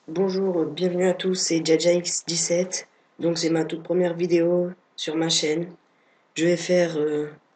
Bonjour, bienvenue à tous, c'est JajaX17. Donc c'est ma toute première vidéo sur ma chaîne. Je vais faire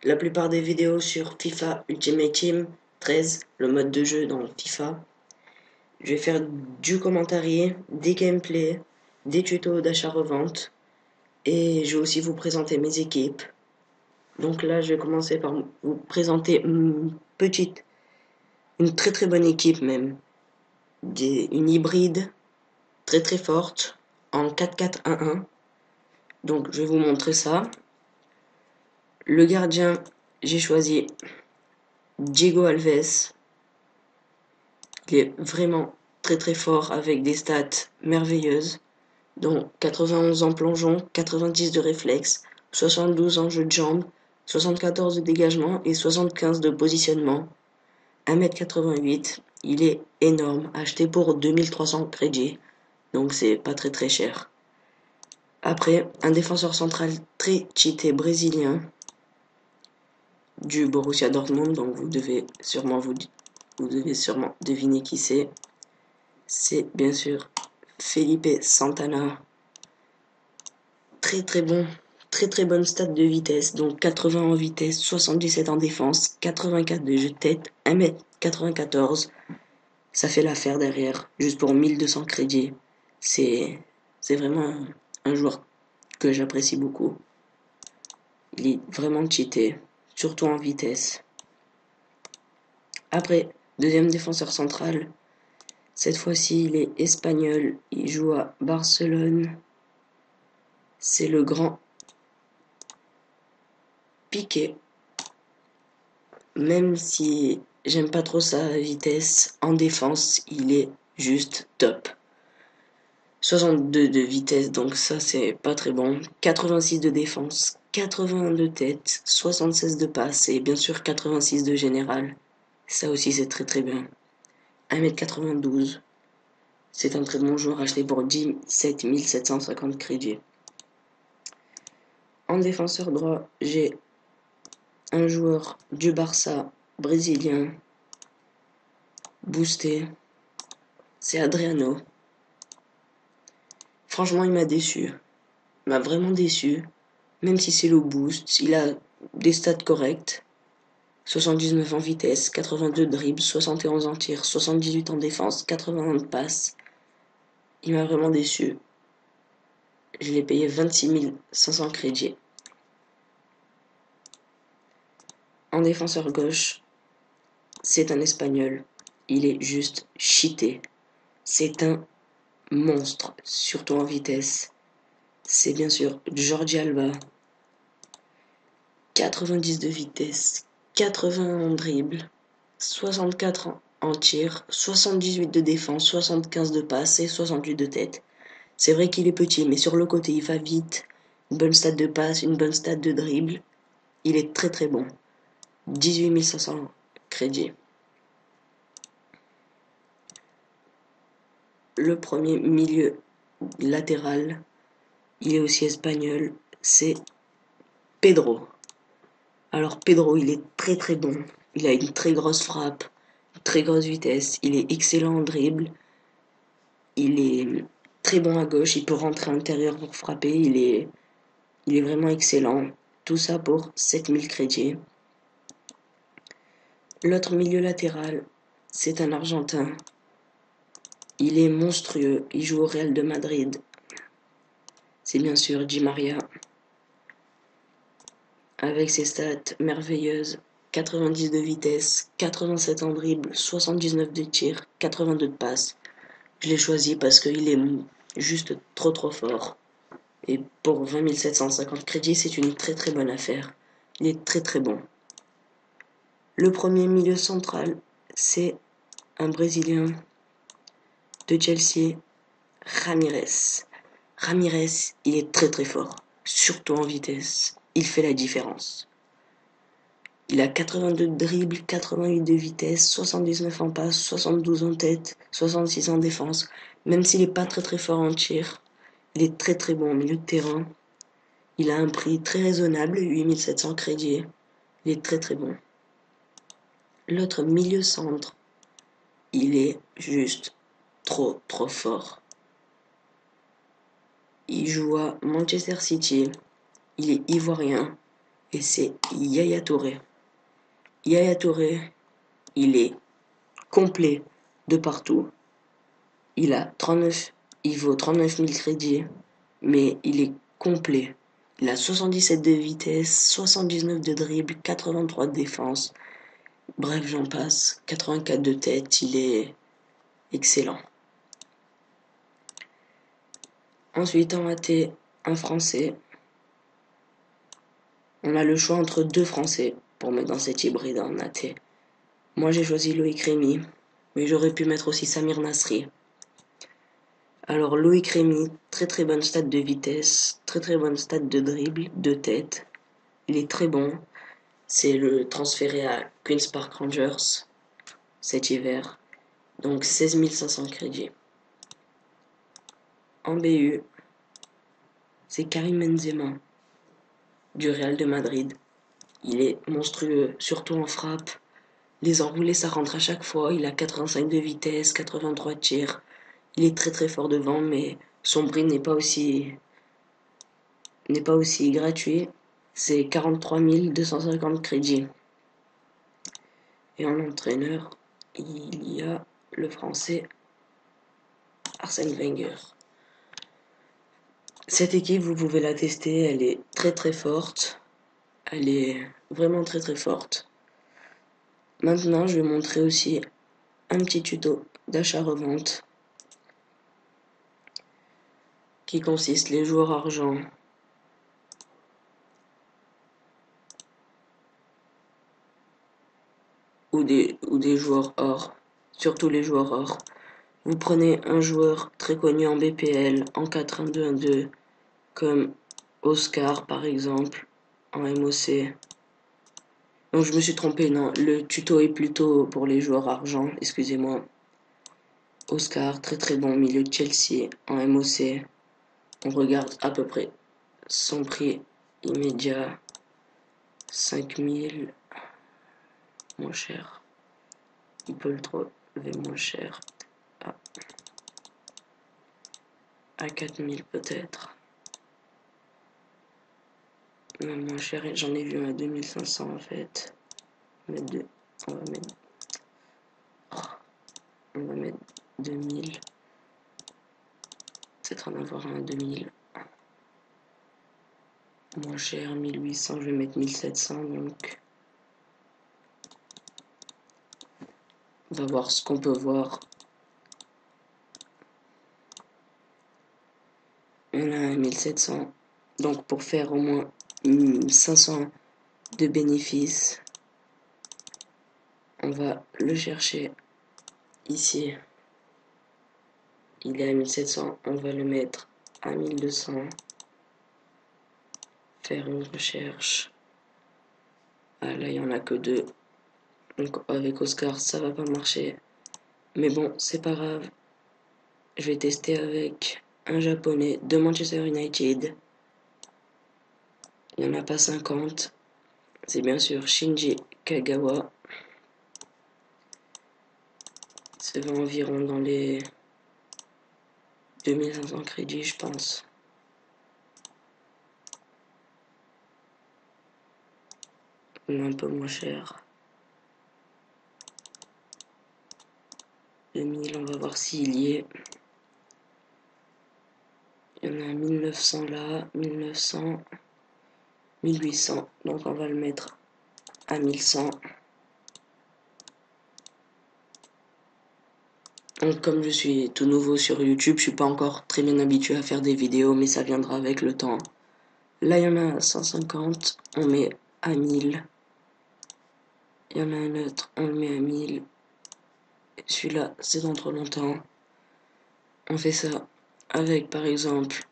la plupart des vidéos sur FIFA Ultimate Team 13, le mode de jeu dans FIFA. Je vais faire du commentarié, des gameplays, des tutos d'achat-revente et je vais aussi vous présenter mes équipes. Donc là, je vais commencer par vous présenter une très très bonne équipe même. Une hybride très très forte en 4-4-1-1. Donc je vais vous montrer ça. Le gardien, j'ai choisi Diego Alves. Il est vraiment très très fort avec des stats merveilleuses, dont 91 en plongeon, 90 de réflexe, 72 en jeu de jambes, 74 de dégagement et 75 de positionnement. 1m88, il est énorme, acheté pour 2300 crédits, donc c'est pas très très cher. Après, un défenseur central très cheaté brésilien du Borussia Dortmund, donc vous devez sûrement deviner qui c'est. C'est bien sûr Felipe Santana. Très très bon, très très bonne stat de vitesse, donc 80 en vitesse, 77 en défense, 84 de jeu de tête, 1m94. Ça fait l'affaire derrière, juste pour 1200 crédits. C'est vraiment un joueur que j'apprécie beaucoup. Il est vraiment cheaté, surtout en vitesse. Après, deuxième défenseur central. Cette fois-ci, il est espagnol. Il joue à Barcelone. C'est le grand Piqué. Même si j'aime pas trop sa vitesse, en défense, il est juste top. 62 de vitesse, donc ça c'est pas très bon. 86 de défense, 81 de tête, 76 de passe et bien sûr 86 de général. Ça aussi c'est très très bien. 1m92. C'est un très bon joueur acheté pour 17 750 crédits. En défenseur droit, j'ai un joueur du Barça brésilien boosté. C'est Adriano. Franchement, il m'a déçu. Il m'a vraiment déçu. Même si c'est le boost, il a des stats corrects. 79 en vitesse, 82 de dribble, 71 en tir, 78 en défense, 81 de passe. Il m'a vraiment déçu. Je l'ai payé 26 500 crédits. En défenseur gauche, c'est un espagnol. Il est juste cheaté. C'est un monstre, surtout en vitesse. C'est bien sûr Jordi Alba. 90 de vitesse, 80 en dribble, 64 en tir, 78 de défense, 75 de passe et 68 de tête. C'est vrai qu'il est petit, mais sur le côté il va vite. Une bonne stat de passe, une bonne stat de dribble. Il est très très bon. 18 500 crédits. Le premier milieu latéral, il est aussi espagnol, c'est Pedro. Alors Pedro, il est très très bon. Il a une très grosse frappe, une très grosse vitesse, il est excellent en dribble, il est très bon à gauche, il peut rentrer à l'intérieur pour frapper, il est vraiment excellent. Tout ça pour 7000 crédits. L'autre milieu latéral, c'est un Argentin. Il est monstrueux, il joue au Real de Madrid. C'est bien sûr Di Maria. Avec ses stats merveilleuses, 90 de vitesse, 87 en dribble, 79 de tir, 82 de passe. Je l'ai choisi parce qu'il est juste trop trop fort. Et pour 20 750 crédits, c'est une très très bonne affaire. Il est très très bon. Le premier milieu central, c'est un Brésilien de Chelsea, Ramirez. Ramirez, il est très très fort, surtout en vitesse. Il fait la différence. Il a 82 de dribble, 88 de vitesse, 79 en passe, 72 en tête, 66 en défense. Même s'il n'est pas très très fort en tir, il est très très bon au milieu de terrain. Il a un prix très raisonnable, 8700 crédits. Il est très très bon. L'autre milieu centre, il est juste trop fort. Il joue à Manchester City. Il est ivoirien. Et c'est Yaya Touré. Yaya Touré, il est complet de partout. Il vaut 39 000 crédits, mais il est complet. Il a 77 de vitesse, 79 de dribble, 83 de défense. Bref, j'en passe. 84 de tête, il est excellent. Ensuite, en AT, un Français. On a le choix entre deux Français pour mettre dans cet hybride en AT. Moi, j'ai choisi Loïc Rémy, mais j'aurais pu mettre aussi Samir Nasri. Alors, Loïc Rémy, très bonne stat de vitesse, très bonne stat de dribble, de tête. Il est très bon. C'est le transféré à Queen's Park Rangers cet hiver. Donc 16 500 crédits. En BU, c'est Karim Benzema du Real de Madrid. Il est monstrueux, surtout en frappe. Les enroulés, ça rentre à chaque fois. Il a 85 de vitesse, 83 de tir. Il est très fort devant, mais son prix n'est pas aussi gratuit. C'est 43 250 crédits. Et en entraîneur, il y a le français Arsène Wenger. Cette équipe, vous pouvez la tester, elle est très forte. Elle est vraiment très forte. Maintenant, je vais montrer aussi un petit tuto d'achat-revente qui consiste les joueurs argent ou des joueurs or, surtout les joueurs or. Vous prenez un joueur très connu en BPL, en 4-1-2-1-2, comme Oscar par exemple, en MOC. Non, je me suis trompé, non, le tuto est plutôt pour les joueurs argent, excusez-moi. Oscar, très bon milieu de Chelsea, en MOC. On regarde à peu près son prix immédiat, 5000, moins cher. Il peut le trouver moins cher, à 4000 peut-être. Même moins cher, j'en ai vu à 2500 en fait. On va mettre 2000. Peut-être en avoir un à 2000. Moins cher, 1800, je vais mettre 1700 donc. On va voir ce qu'on peut voir. On a 1700. Donc pour faire au moins 500 de bénéfices, on va le chercher ici. Il est à 1700, on va le mettre à 1200. Faire une recherche. Ah là, il n'y en a que deux. Donc avec Oscar, ça va pas marcher. Mais bon, c'est pas grave. Je vais tester avec un japonais de Manchester United. Il n'y en a pas 50. C'est bien sûr Shinji Kagawa. Ça va environ dans les 2500 crédits, je pense. Ou un peu moins cher. 2000, on va voir s'il y est. Il y en a 1900 là, 1900, 1800. Donc on va le mettre à 1100. Donc comme je suis tout nouveau sur YouTube, je suis pas encore très bien habitué à faire des vidéos, mais ça viendra avec le temps. Là, il y en a 150, on met à 1000. Il y en a un autre, on le met à 1000. Celui-là, c'est dans trop longtemps. On fait ça avec, par exemple,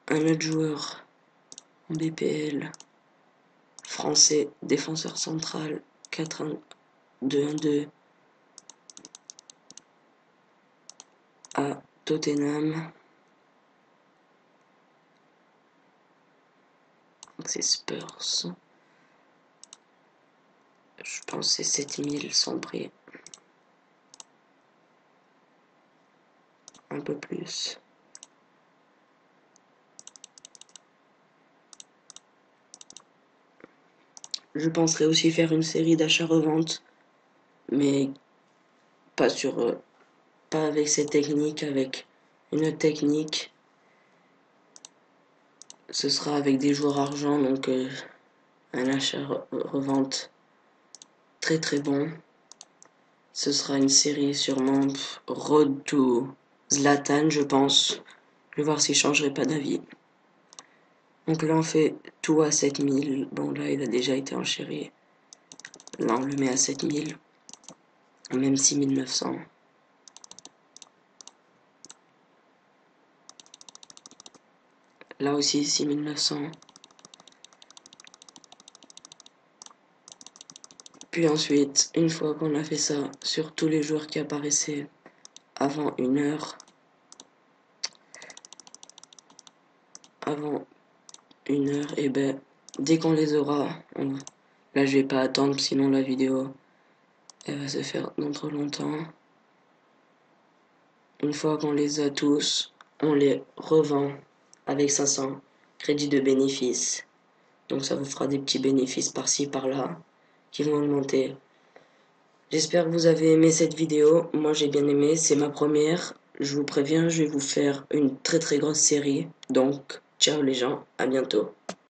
un autre joueur en BPL, français, défenseur central, 4-1-2-1-2 à Tottenham. Donc c'est Spurs. Je pense que c'est 7000 son prix. un peu plus. Je penserais aussi faire une série d'achats-reventes, mais pas pas avec cette technique, avec une autre technique. Ce sera avec des joueurs argent, donc un achat-revente très très bon. Ce sera une série sûrement Road to Zlatan, je pense. Je vais voir s'il changerait pas d'avis. Donc là, on fait tout à 7000. Bon, là, il a déjà été enchéri. Là, on le met à 7000. Même 6900. Là aussi, 6900. Puis ensuite, une fois qu'on a fait ça sur tous les joueurs qui apparaissaient avant 1 heure, et ben, dès qu'on les aura, là je vais pas attendre sinon la vidéo elle va se faire dans trop longtemps. Une fois qu'on les a tous, on les revend avec 500 crédits de bénéfice. Donc ça vous fera des petits bénéfices par-ci par-là qui vont augmenter. J'espère que vous avez aimé cette vidéo. Moi j'ai bien aimé, c'est ma première. Je vous préviens, je vais vous faire une très très grosse série. Donc ciao les gens, à bientôt.